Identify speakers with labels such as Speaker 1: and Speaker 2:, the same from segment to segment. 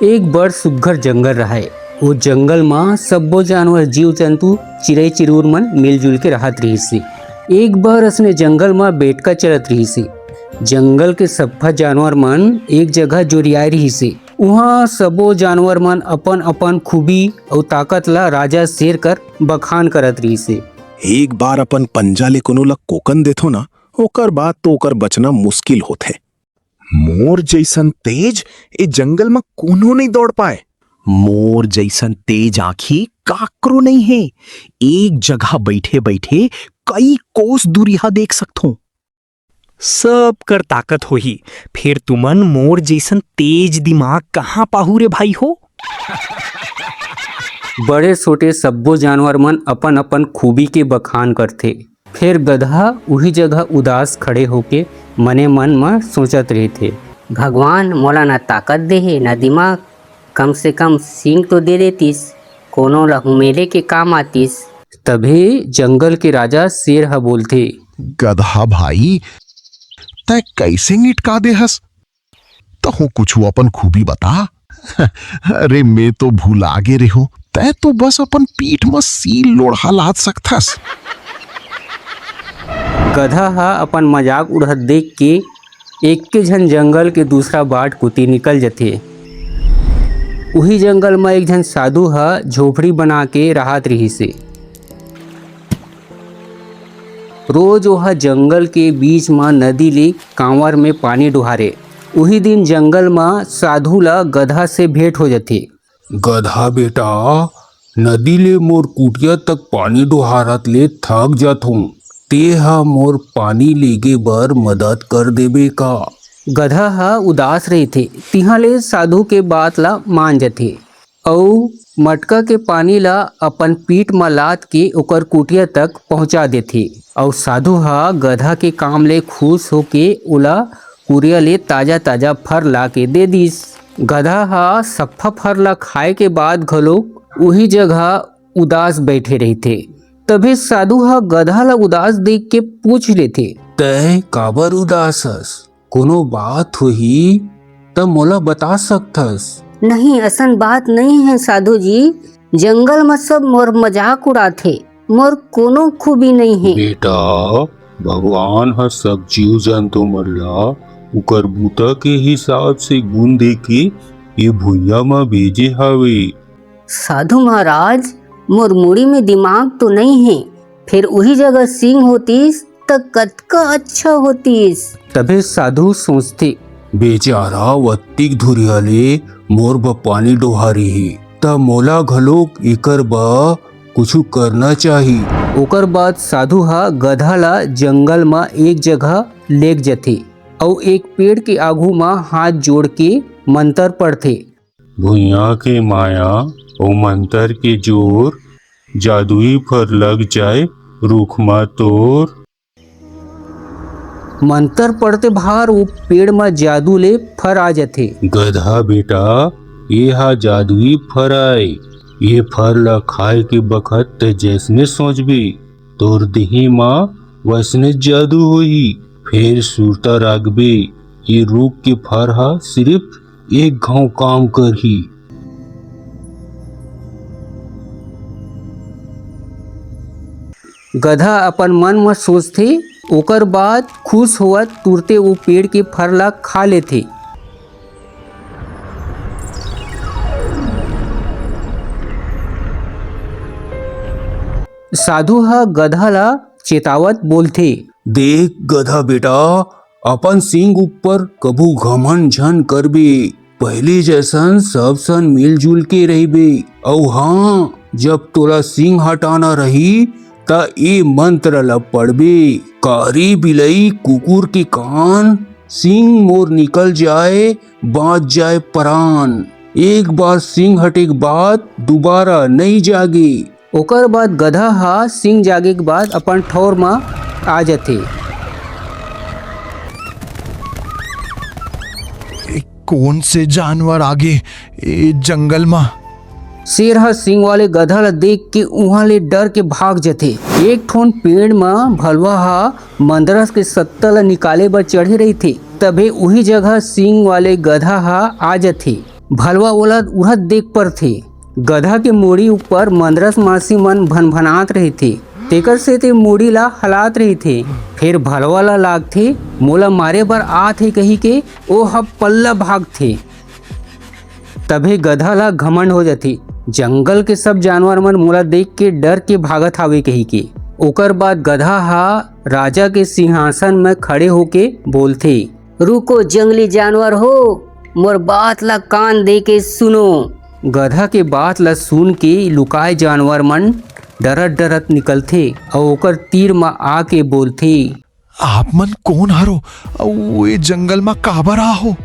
Speaker 1: एक बड़ सुघ्घर जंगल रहे। वो जंगल में सब्बो जानवर जीव जंतु चिड़ै चिरूर मन मिलजुल के रहत रही से। एक बार असने जंगल में बेटका चलत रही से। जंगल के सब्बा जानवर मन एक जगह जोरियाए रही से। वहाँ सबो जानवर मन अपन अपन खूबी और ताकत ला राजा शेर कर बखान करत रही से।
Speaker 2: एक बार अपन पंजा ले कोनो ला कोकन देथो ना, ओकर बाद तो ओकर बचना मुश्किल होथे। मोर जैसन तेज ए जंगल में कोनो नहीं दौड़ पाए।
Speaker 3: मोर जैसन तेज आंखी काकरो नहीं है। एक जगह बैठे बैठे कई कोस दूरिया देख सकथो। सब कर ताकत होही, फिर तुमन मोर जैसन तेज दिमाग कहाँ पाहू रे भाई हो।
Speaker 1: बड़े छोटे सब्बो जानवर मन अपन अपन खूबी के बखान करथे। फिर गधा वही जगह उदास खड़े होके मने मन में सोचत रहे थे,
Speaker 4: भगवान मोला ना ताकत देहे ना दिमाग, कम से कम सींग तो दे देतीस, कोनो लहू मेले के काम आतीस।
Speaker 1: तभी जंगल के राजा शेर ह बोलथे,
Speaker 2: गधा भाई तय कैसे निटका दे हस? तहु कुछ अपन खूबी बता। अरे मैं तो भूला गे रे हो, तय तो बस अपन पीठ में सील लोढ़ा लाद सकथस।
Speaker 1: गधा हा अपन मजाक उड़त देख के एक के झन जंगल के दूसरा बाट कुती निकल जथे। वही जंगल में एक झन साधु हा झोपड़ी बना के राहत रही से। रोज वह जंगल के बीच में नदी ले कांवर में पानी डुहारे। वही दिन जंगल में साधु ला गधा से भेंट हो जाती।
Speaker 5: गधा बेटा, नदी ले मोर कुटिया तक पानी डुहारत ले थक जात हूँ, ते हा मोर पानी लेगे बर मदद कर देबे का?
Speaker 1: गधा हा उदास रही थे, तिहा ले साधु के बात ला मान जाते और मटका के पानी ला अपन पीठ में लाद के ओकर कुटिया तक पहुंचा देथे। और साधु हा गधा के काम ले खुश होके ओला कुरिया ले ताजा ताजा फर ला के दे दिस। गधा हा सफ्फा फर ला खाए के बाद घलोक वही जगह उदास बैठे रही थे। तभी साधु हा गधा ला उदास देख के पूछ लेथे,
Speaker 5: तय काबर उदास हस? कोनो बात होही तब मोला बता सकथस।
Speaker 4: नहीं, असन बात नहीं है साधु जी, जंगल में सब मोर मजाक उड़ाथे, मोर कोनो खूबी नहीं है।
Speaker 5: बेटा, भगवान हर सब जीव जंतु मन ला उकर बूता के हिसाब से गुण दे के ये भुइया में भेजे हवे।
Speaker 4: साधु महाराज, मोर मुड़ी में दिमाग तो नहीं है, फिर वही जगह सींग होतीस तो कतका अच्छा होतीस।
Speaker 1: तभी साधु सोचते,
Speaker 5: बेचारा वत्तिक धुरिया ले मोर ब पानी डोहारी ही, त मोला घलोक एकर बा कुछ करना चाही।
Speaker 1: ओकर बाद साधु हा गधा ला जंगल में एक जगह लेक जथे और एक पेड़ के आगू में हाथ जोड़ के मंत्र पढ़थे।
Speaker 5: भुइया के माया और मंत्र के जोर, जादुई फर लग जाए रुख मा तोर।
Speaker 1: मंत्र पढ़ते बाहर वो पेड़ में जादू ले फर आ जाते।
Speaker 5: गधा बेटा, ये हा जादुई फर आए, ये फर ला खाए के बखत ते जैसने सोचबी तोर देही माँ वैसने जादू होही। फिर सुरता रागबे, ये रूप के फर हा सिर्फ एक घाव काम करही।
Speaker 1: गधा अपन मन में सोचते, ओकर बाद खुश होवत तुरते वो पेड़ के फर ला खा लेते। साधु हा गधा ला चेतावत बोलथे,
Speaker 5: देख गधा बेटा, अपन सिंग ऊपर कभू घमंड झन करबे, पहले जैसन सब सन मिलजुल के रहिबे। और हाँ, जब तोला सिंग हटाना रही ता ए मंत्र ला पढ़बे, कारी बिलई कुकुर के कान, सिंग मोर निकल जाए बाँच जाए प्राण। एक बार सिंग हटे के बाद दोबारा नहीं जागे।
Speaker 1: ओकर बाद गधा हा सिंह जागे के बाद अपन ठौर में आ जाते।
Speaker 2: कौन से जानवर आगे ए जंगल में?
Speaker 1: शेर हा सिंह वाले गधा ला देख के उहाँ ले डर के भाग जाते। एक ठोन पेड़ में भलवा हा मंदरस के सत्ता ला निकाले बर चढ़े रही थे। तबे वही जगह सिंह वाले गधा हा आ जाते। भलवा ओला उड़त देख पर थे। गधा के मोड़ी ऊपर मंदरस मासी मन भनभनात रहे थे, तेकर से ते मोड़ी ला हलात रही थे। फिर भलवा ला लाग थे मोला मारे बर आ थे कही के ओ हब पल्ला भाग थे। तभे गधा ला घमंड हो जाती, जंगल के सब जानवर मन मोला देख के डर के भागत हावे कही के। ओकर बाद गधा हा राजा के सिंहासन में खड़े होके बोलथे,
Speaker 4: रुको जंगली जानवर हो, मोर बात ला कान दे के सुनो।
Speaker 1: गधा के बात ला सुन के लुकाए जानवर मन डरत डरत निकलथे और ओकर तीर में आके बोलथे,
Speaker 2: आप मन कौन हरो और ये जंगल में काबर आहो?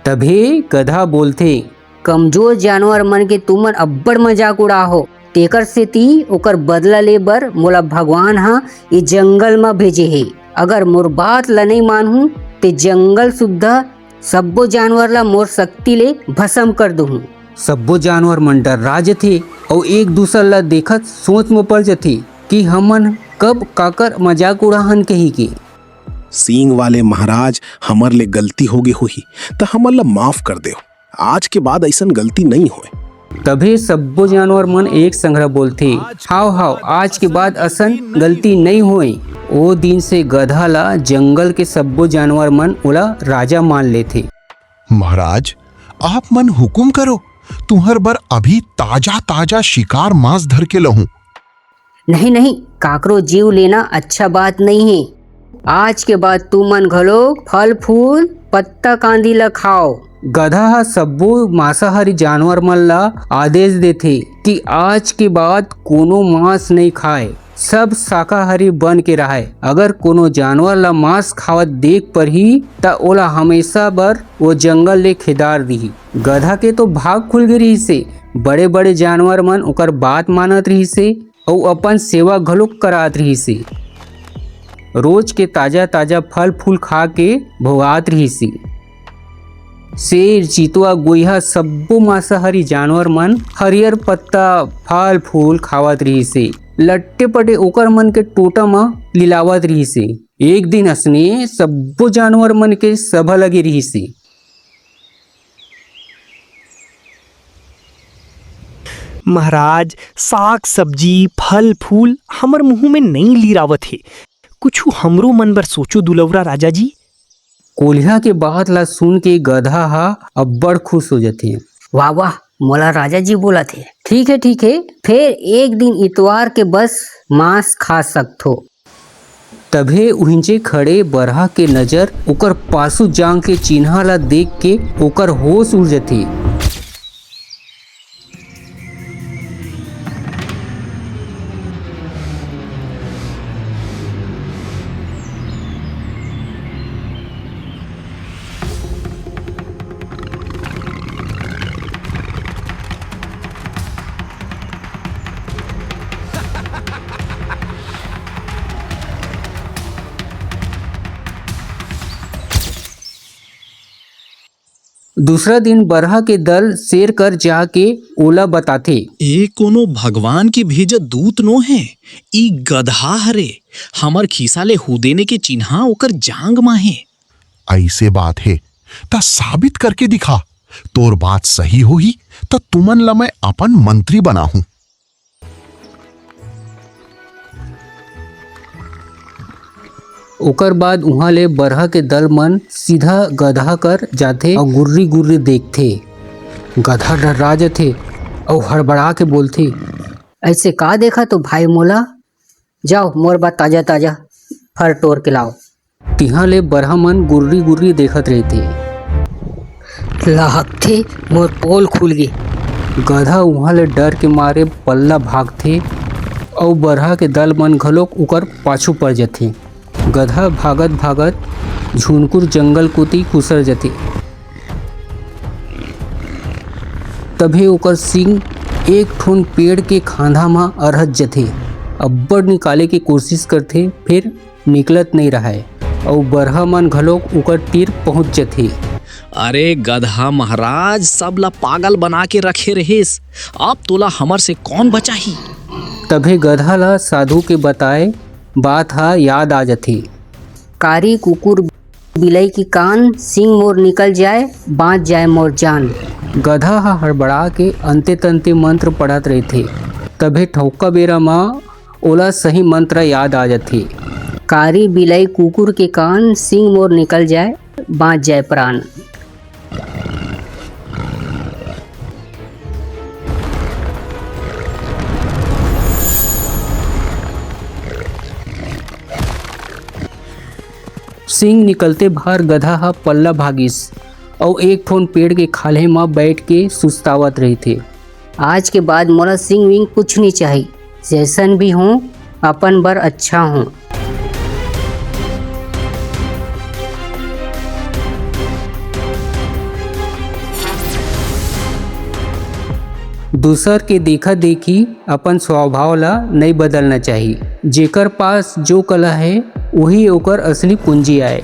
Speaker 1: तभे गधा बोलथे,
Speaker 4: कमजोर जानवर मन के तुमन अब्बड़ मजाक उड़ाहो, तेकर से ती ओकर बदला ले बर मोला भगवान हा ये जंगल में भेजे हे। अगर मोर बात ला नहीं मानहूं ते जंगल सुद्धा सब्बो जानवर ला मोर शक्ति ले भस्म कर दूं।
Speaker 1: सब्बो जानवर मन डर्रा जथे और एक दूसर ला देखत सोच में पड़ जथे कि हमन कब काकर मजाक उड़ाहन कही के।
Speaker 6: सींग वाले महाराज, हमर ले गलती होगी होही तो हमर ला माफ कर दे। आज के बाद ऐसन गलती नहीं होए।
Speaker 1: तभे सब्बो जानवर मन एक संग्रह बोलथे, हाव हाव आज के बाद असन गलती नहीं होए। ओ दिन से गधा ला जंगल के सब्बो जानवर मन ओला राजा मान लेथे।
Speaker 2: महाराज, आप मन हुकुम करो, तुम्हर बर अभी ताजा ताजा शिकार मांस धर के लहूं।
Speaker 4: नहीं नहीं, काकरो जीव लेना अच्छा बात नहीं है। आज के बाद तुमन घलो फल फूल पत्ता कांदी ला खाओ।
Speaker 1: गधा हा सब्बो मांसाहारी जानवर मन ला आदेश देथे कि आज के बाद कोनो मांस नहीं खाए, सब शाकाहारी बन के रहे। अगर कोनो जानवर ला मांस खावत देख पर ही ता ओला हमेशा बर वो जंगल ले खेदार दी। गधा के तो भाग खुल गई रही से, बड़े बड़े जानवर मन ओकर बात मानत रही से और अपन सेवा घलोक करात रही से। रोज के ताजा ताजा फल फूल खा के भोगात रही से। शेर, चीतवा, गोइहा सब्बो मांसाहारी जानवर मन हरियर पत्ता फल फूल खावत रही से। लट्टे पटे ओकर मन के टोटा म लिलावत रही से। एक दिन असने सब्बो जानवर मन के सभा लगे रही से।
Speaker 3: महाराज, साग सब्जी फल फूल हमर मुंह में नहीं लीरावत है। कुछ हमरो मन बर सोचो दुलौरा राजा जी।
Speaker 1: कोल्हा के बात ला सुन के गधा हा अब्बड़ खुश हो जाते।
Speaker 4: वाह वाह, मोला राजा जी बोला थे। ठीक है फिर एक दिन इतवार के बस मांस खा सकथो।
Speaker 1: तभे उहिंचे खड़े बरहा के नजर ओकर पासू जांग के चिन्हा ला देख के ओकर होश उड़ जाथे। दूसरा दिन बरहा के दल शेर कर जाके ओला बताथे,
Speaker 7: ए कोनो भगवान के भेजा दूत नो है, ई गधा हरे। हमर खीसा ले हुदेने के चिन्हा ओकर जांग मा है।
Speaker 2: ऐसे बात है ता साबित करके दिखा। तोर बात सही होही तो तुमन ला मैं अपन मंत्री बनाहूं।
Speaker 1: ओकर बाद उहाँ ले बरहा के दल मन सीधा गधा कर जाथे और गुर्री गुर्री देखथे। गधा डर्रा जाथे और हड़बड़ा के बोलथे,
Speaker 4: ऐसे का देखा तो भाई मोला, जाओ मोर बात ताजा ताजा फर तोड़ के लाओ।
Speaker 1: तिहा ले बरहा मन गुर्री गुर्री देखत रहथे।
Speaker 4: लहकथे मोर पोल खुल गे।
Speaker 1: गधा उहाँ ले डर के मारे पल्ला भागथे और बरहा के दल मन घलोक ओकर पाछू पड़ जाथे। गधा भागत भागत झुनकुर जंगल कोती खुसर जाथे। तभे ओकर सिंह एक ठोन पेड़ के खांधा में अरहत जाथे। अब्बड़ निकाले के कोशिश करथे, फिर निकलत नहीं रहा और बरहा मन घलोक ओकर तीर पहुंच जाथे।
Speaker 7: अरे गधा महाराज, सब ला पागल बना के रखे रहिस। अब तोला हमर से कौन बचाही।
Speaker 1: तभे गधा ला साधु के बताए बात हा याद आ जाथे।
Speaker 4: कारी कुकुर बिलई की कान, सिंह मोर निकल जाए बाँच जाए मोर जान।
Speaker 1: गधा ह हड़बड़ा के अंते तंते मंत्र पढ़त रहिथे। तभे ठौका बेरा म ओला सही मंत्र याद आ जाथे।
Speaker 4: कारी बिलाई कुकुर के कान, सिंह मोर निकल जाए, बाँच जाए प्राण।
Speaker 1: सिंह निकलते बाहर गधा ह पल्ला भागिस और एक ठोन पेड़ के खाले म बैठ के सुस्तावत रही थे।
Speaker 4: आज के बाद मोला सिंह विंग कुछ नहीं चाहिए, जैसन भी हूँ अपन बर अच्छा हूँ।
Speaker 1: दूसर के देखा देखी अपन स्वभाव ला नहीं बदलना चाहिए। जेकर पास जो कला है वही ओकर असली पूंजी आए।